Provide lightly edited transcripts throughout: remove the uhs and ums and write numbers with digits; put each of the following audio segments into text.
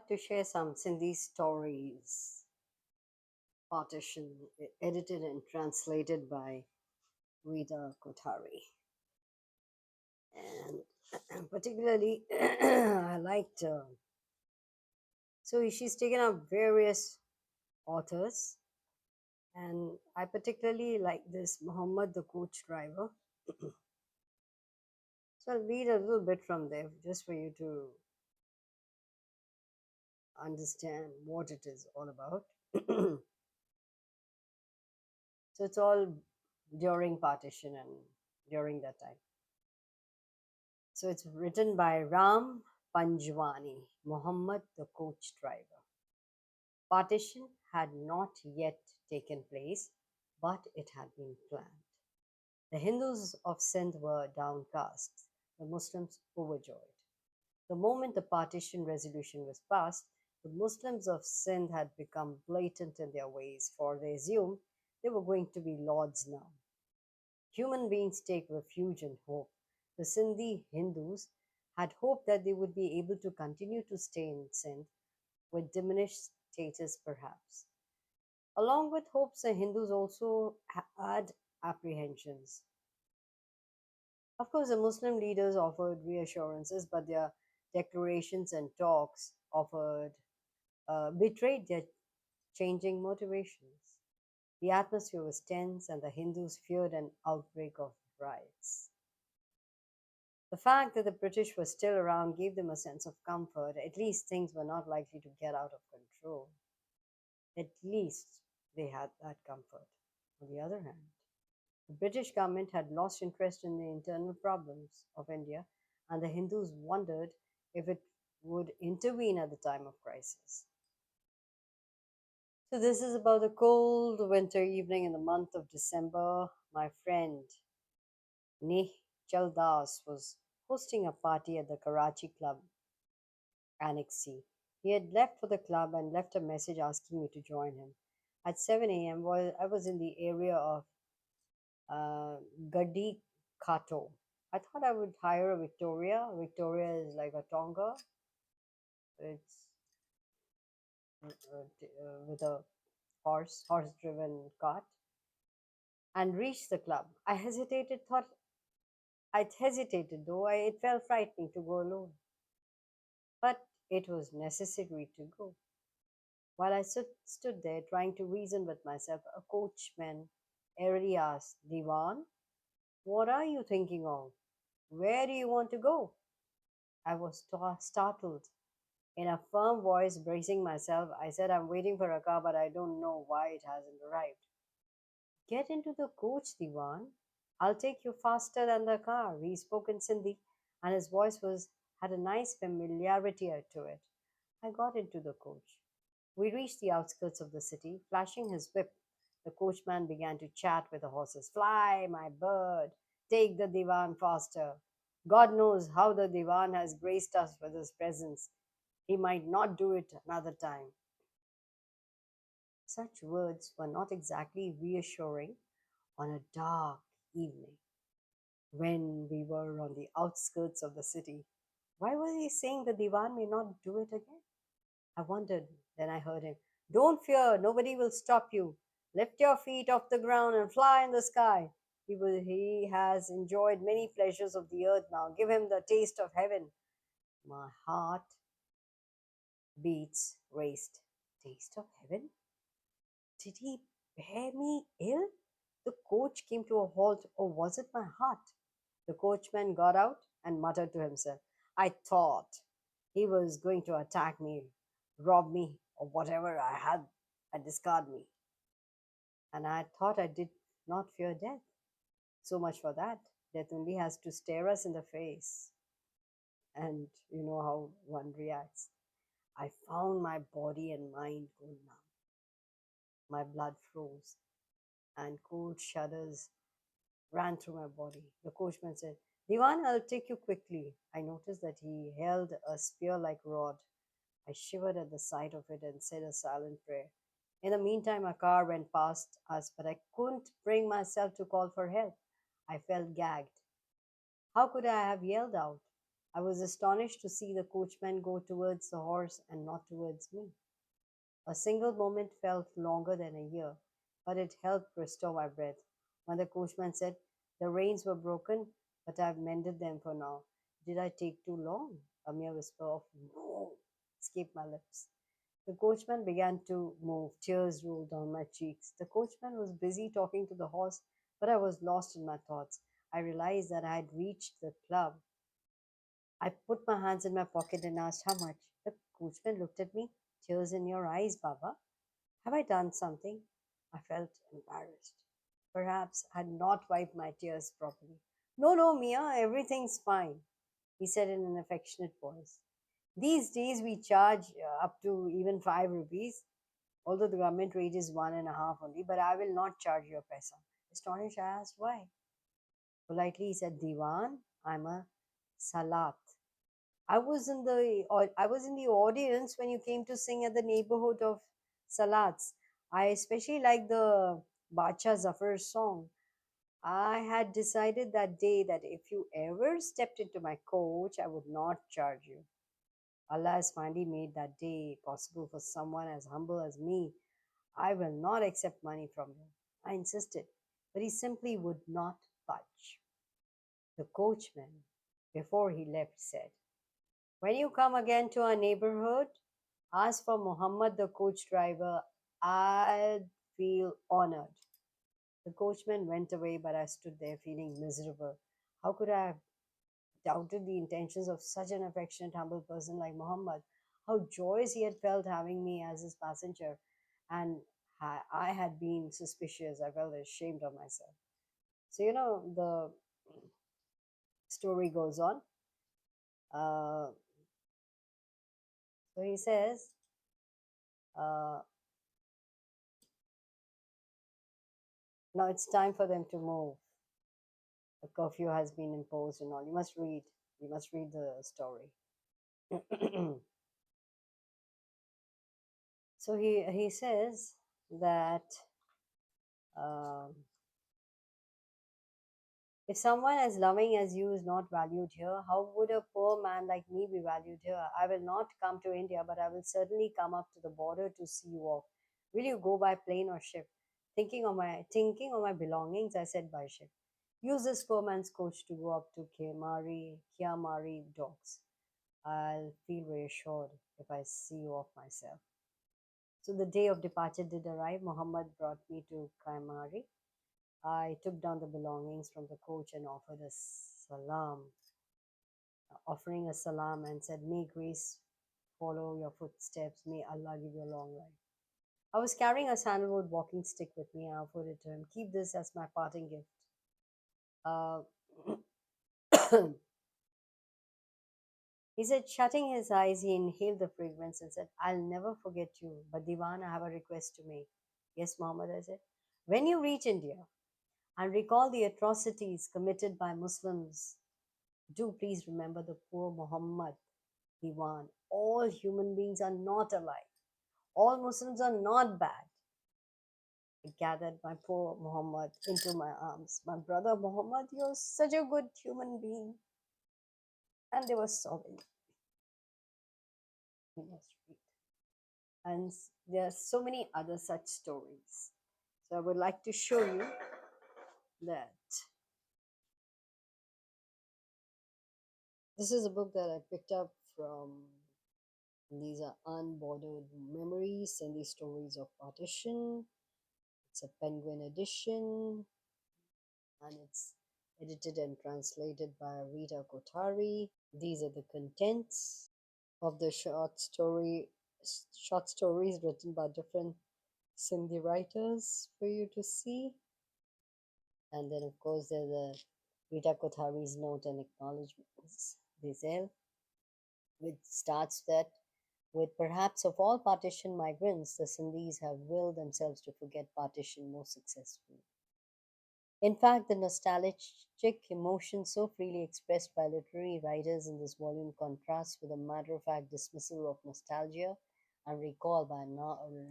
like to share some Sindhi stories. Partition, edited and translated by Rita Kothari. And particularly, I liked, so she's taken up various authors, and I particularly like this Muhammad, the coach driver. So I'll read a little bit from there just for you to understand what it is all about. So it's all during partition and during that time. So it's written by Ram Panjwani, Muhammad the coach driver. Partition had not yet taken place, but it had been planned. The Hindus of Sindh were downcast, the Muslims overjoyed. The moment the partition resolution was passed, the Muslims of Sindh had become blatant in their ways, for they assumed they were going to be lords now. Human beings take refuge in hope. The Sindhi Hindus had hoped that they would be able to continue to stay in Sindh with diminished status, perhaps. Along with hopes, the Hindus also had apprehensions. Of course, the Muslim leaders offered reassurances, but their declarations and talks betrayed their changing motivations. The atmosphere was tense, and the Hindus feared an outbreak of riots. The fact that the British were still around gave them a sense of comfort. At least things were not likely to get out of control. At least they had that comfort. On the other hand, the British government had lost interest in the internal problems of India, and the Hindus wondered if it would intervene at the time of crisis. So, this is about a cold winter evening in the month of December. My friend Nehchal Das was hosting a party at the Karachi Club Annex C. He had left for the club and left a message asking me to join him. At 7 a.m., while I was in the area of Gadi Kato. I thought I would hire a Victoria. Victoria is like a Tonga. It's with a horse-driven cart, and reach the club. I'd hesitated though. It felt frightening to go alone, but it was necessary to go. While I stood there trying to reason with myself, a coachman airily asked, Diwan, what are you thinking of? Where do you want to go? I was startled. In a firm voice, bracing myself, I said, I'm waiting for a car, but I don't know why it hasn't arrived. Get into the coach, Diwan. I'll take you faster than the car. He spoke in Sindhi, and his voice had a nice familiarity to it. I got into the coach. We reached the outskirts of the city. Flashing his whip, the coachman began to chat with the horses. Fly, my bird. Take the divan faster. God knows how the divan has graced us with his presence. He might not do it another time. Such words were not exactly reassuring on a dark evening when we were on the outskirts of the city. Why was he saying the divan may not do it again? I wondered. Then I heard him. Don't fear, nobody will stop you. Lift your feet off the ground and fly in the sky. He has enjoyed many pleasures of the earth now. Give him the taste of heaven. My heart beats raced. Taste of heaven? Did he bear me ill? The coach came to a halt, or was it my heart? The coachman got out and muttered to himself, I thought he was going to attack me, rob me, or whatever I had, and discard me. And I thought I did not fear death. So much for that. Death only has to stare us in the face. And you know how one reacts. I found my body and mind go numb. My blood froze, and cold shudders ran through my body. The coachman said, Diwan, I'll take you quickly. I noticed that he held a spear like rod. I shivered at the sight of it and said a silent prayer. In the meantime, a car went past us, but I couldn't bring myself to call for help. I felt gagged. How could I have yelled out? I was astonished to see the coachman go towards the horse and not towards me. A single moment felt longer than a year, but it helped restore my breath. When the coachman said, "The reins were broken, but I've mended them for now." Did I take too long? A mere whisper of "no" escaped my lips. The coachman began to move. Tears rolled down my cheeks. The coachman was busy talking to the horse, but I was lost in my thoughts. I realized that I had reached the club. I put my hands in my pocket and asked how much. The coachman looked at me. "Tears in your eyes, Baba. Have I done something?" I felt embarrassed. Perhaps I had not wiped my tears properly. "No, no, Mia, everything's fine," he said in an affectionate voice. "These days we charge up to even 5 rupees, although the government rate is 1.5 only, but I will not charge you a paisa." Astonished, I asked why. Politely, he said, "Diwan, I'm a salat. I was in the audience when you came to sing at the neighborhood of Salats. I especially like the Bacha Zafar song. I had decided that day that if you ever stepped into my coach, I would not charge you. Allah has finally made that day possible for someone as humble as me. I will not accept money from you." I insisted, but he simply would not budge. The coachman, before he left, said, "When you come again to our neighborhood, ask for Muhammad, the coach driver. I'd feel honored." The coachman went away, but I stood there feeling miserable. How could I have doubted the intentions of such an affectionate, humble person like Muhammad? How joyous he had felt having me as his passenger, and I had been suspicious. I felt ashamed of myself. So, the story goes on. Uh, so he says, uh, now it's time for them to move. A curfew has been imposed and all. You must read. You must read the story. So he says that um, if someone as loving as you is not valued here, how would a poor man like me be valued here? I will not come to India, but I will certainly come up to the border to see you off. Will you go by plane or ship? Thinking of my belongings, I said by ship. Use this poor man's coach to go up to Kiamari docks. I'll feel reassured if I see you off myself. So the day of departure did arrive. Muhammad brought me to Kaimari. I took down the belongings from the coach and offering a salam and said, "May grace follow your footsteps. May Allah give you a long life." I was carrying a sandalwood walking stick with me. I offered it to him. "Keep this as my parting gift." Uh, he said, shutting his eyes, he inhaled the fragrance and said, "I'll never forget you. But Diwan, I have a request to make." "Yes, Muhammad," I said. "When you reach India and recall the atrocities committed by Muslims, do please remember the poor Muhammad, Diwan. All human beings are not alike. All Muslims are not bad." I gathered my poor Muhammad into my arms. "My brother Muhammad, you're such a good human being." And they were sobbing. You must read. And there are so many other such stories. So I would like to show you that this is a book that I picked up from. These are Unbordered Memories and these stories of Partition. It's a Penguin edition and it's edited and translated by Rita Kothari. These are the contents of the short stories written by different Sindhi writers for you to see. And then, of course, there's a Rita Kothari's note and acknowledgements. Diesel, which starts that with perhaps of all partition migrants, the Sindhis have willed themselves to forget partition most successfully. In fact, the nostalgic emotion so freely expressed by literary writers in this volume contrasts with a matter of fact dismissal of nostalgia and recall by a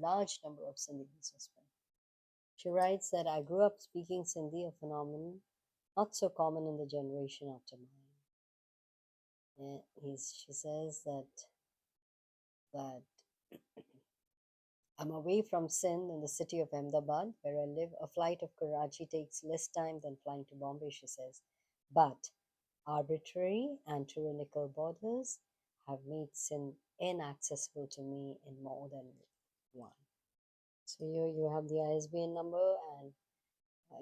large number of Sindhi businessmen. She writes that I grew up speaking Sindhi, a phenomenon not so common in the generation after mine. She says that I'm away from Sindh in the city of Ahmedabad, where I live. A flight of Karachi takes less time than flying to Bombay, she says. But arbitrary and tyrannical borders have made Sindh inaccessible to me in more than one. So here you have the ISBN number, and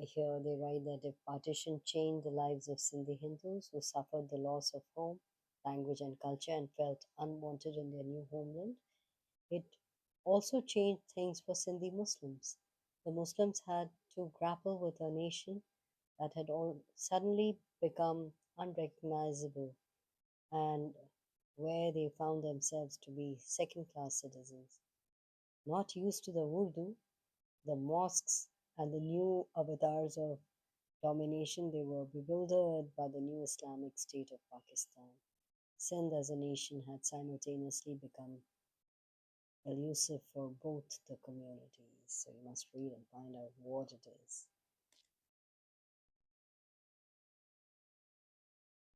here they write that if partition changed the lives of Sindhi Hindus who suffered the loss of home, language, and culture and felt unwanted in their new homeland, it also changed things for Sindhi Muslims. The Muslims had to grapple with a nation that had all suddenly become unrecognizable and where they found themselves to be second class citizens, not used to the Urdu, the mosques, and the new avatars of domination. They were bewildered by the new Islamic State of Pakistan. Sindh as a nation had simultaneously become elusive for both the communities. So you must read and find out what it is.